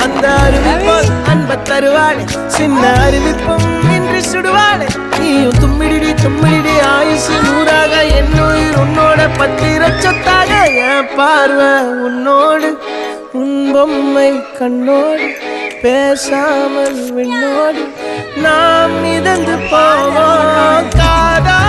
அந்த அறிவிப்பால் அன்ப தருவாளே சின்ன அறிவிப்பும் இன்று சுடுவாளே நீயும் தும்மிடி தும்மிடி ஆயுசு நூறாக என்னுயிர் உன்னோட பத்திரச்சொத்தாக என் பார்வை உன்னோடு உன் பொம்மை கண்ணோடு பேசாமல் விண்ணோடு நாம் மிதந்து போவோம் காதா